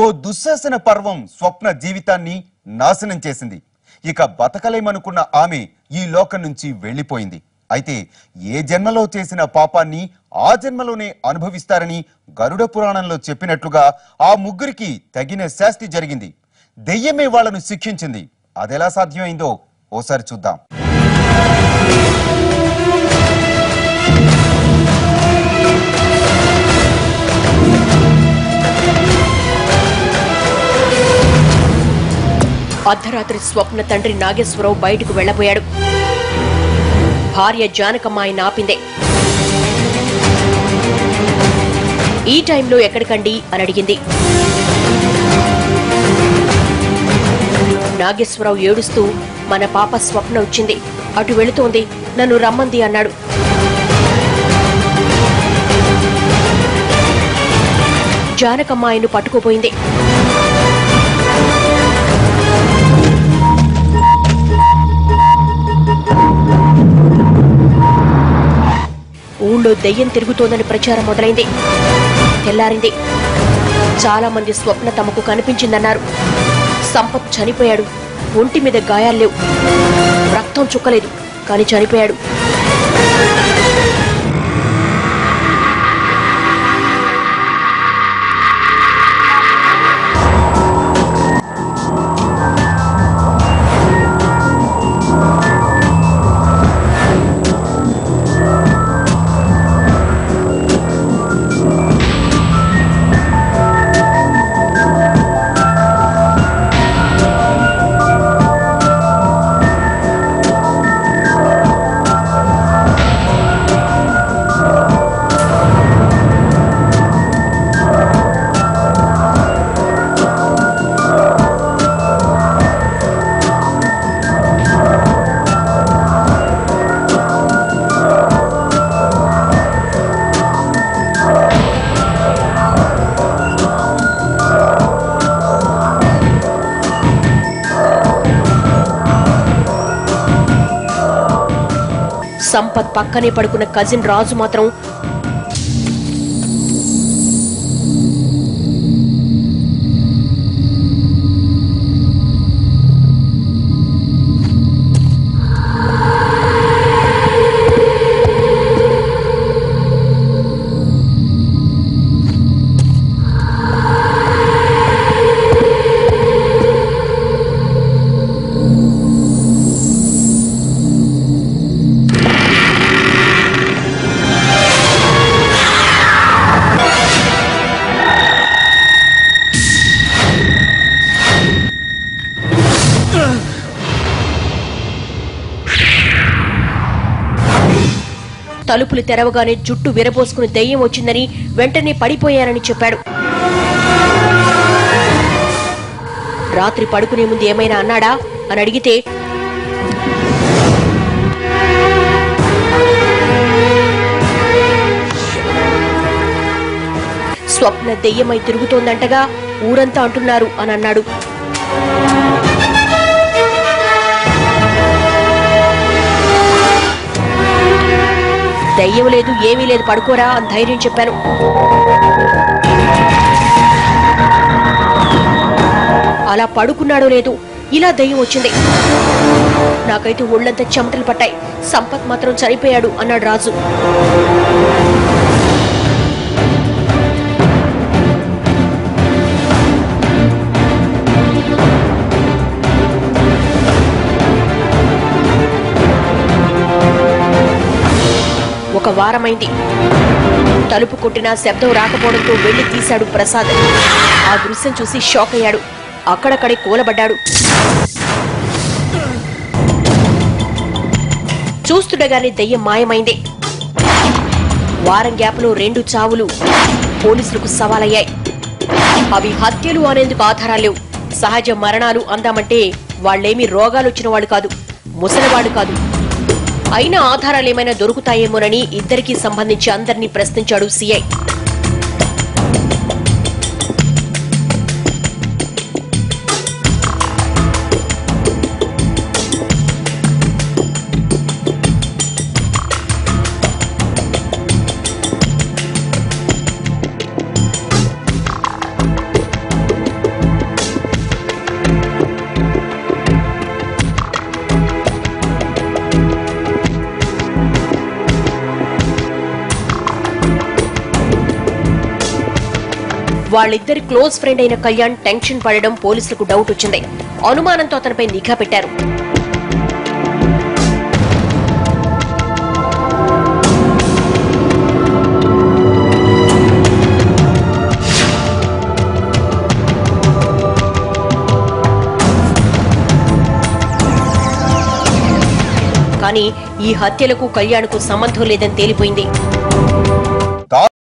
ఓ దుశ్శాసన పర్వం స్వప్న జీవితాన్ని నాశనం చేసింది. ఇక బతకలేమనుకున్న ఆమె ఈ లోకం నుంచి వెళ్లిపోయింది. అయితే ఏ జన్మలో చేసిన పాపాన్ని ఆ జన్మలోనే అనుభవిస్తారని గరుడ పురాణంలో చెప్పినట్లుగా ఆ ముగ్గురికి తగిన శాస్తి జరిగింది. దెయ్యమే వాళ్లను శిక్షించింది. అదెలా సాధ్యమైందో ఓసారి చూద్దాం. అర్ధరాత్రి స్వప్న తండ్రి నాగేశ్వరరావు బయటకు వెళ్లబోయాడు. భార్య జానకమ్మ ఆయన ఆపిందే. ఈ టైంలో ఎక్కడికండి అని అడిగింది. నాగేశ్వరరావు ఏడుస్తూ, మన పాప స్వప్న వచ్చింది, అటు వెళుతోంది, నన్ను రమ్మంది అన్నాడు. జానకమ్మ ఆయన్ను పట్టుకోపోయింది. ఊళ్ళో దెయ్యం తిరుగుతోందని ప్రచారం మొదలైంది. తెల్లారింది. చాలా మంది స్వప్న తమకు కనిపించిందన్నారు. సంపత్ చనిపోయాడు. ఒంటి మీద గాయాల్లేవు, రక్తం చుక్కలేదు, కానీ చనిపోయాడు. సంపత్ పక్కనే పడుకున్న కజిన్ రాజు మాత్రం తలుపులు తెరవగానే జుట్టు విరబోసుకుని దెయ్యం వచ్చిందని వెంటనే పడిపోయారని చెప్పాడు. రాత్రి పడుకునే ముందు ఏమైనా అన్నాడా అని అడిగితే, స్వప్న దెయ్యమై తిరుగుతోందంటగా ఊరంతా అంటున్నారు అని అన్నాడు. దయ్యం లేదు, ఏమీ లేదు, పడుకోరా అని ధైర్యం చెప్పాను. అలా పడుకున్నాడో లేదు, ఇలా దయ్యం వచ్చింది. నాకైతే ఒళ్ళంతా చెమటలు పట్టాయి. సంపత్ మాత్రం చనిపోయాడు అన్నాడు రాజు. ఒక వారమైంది. తలుపు కొట్టినా శబ్దం రాకపోవడంతో వెళ్లి తీశాడు ప్రసాద్. ఆ దృశ్యం చూసి షాక్ అయ్యాడు. అక్కడక్కడే కూలబడ్డాడు. చూస్తుండగానే దెయ్యం మాయమైంది. వారం గ్యాప్లో 2 చావులు పోలీసులకు సవాలయ్యాయి. అవి హత్యలు అనేందుకు ఆధారాలేవు. సహజ మరణాలు అందామంటే వాళ్లేమీ రోగాలొచ్చిన వాడు కాదు, ముసలివాడు కాదు. అయినా ఆధారాలేమైనా దొరుకుతాయేమోనని ఇద్దరికీ సంబంధించి అందరినీ ప్రశ్నించాడు సిఐ. వాళ్ళిద్దరి క్లోజ్ ఫ్రెండ్ అయిన కళ్యాణ్ టెన్షన్ పడడం పోలీసులకు డౌట్ వచ్చింది. అనుమానంతో అతనిపై నిఘా పెట్టారు. కానీ ఈ హత్యలకు కళ్యాణ్కు సంబంధం లేదని తేలిపోయింది.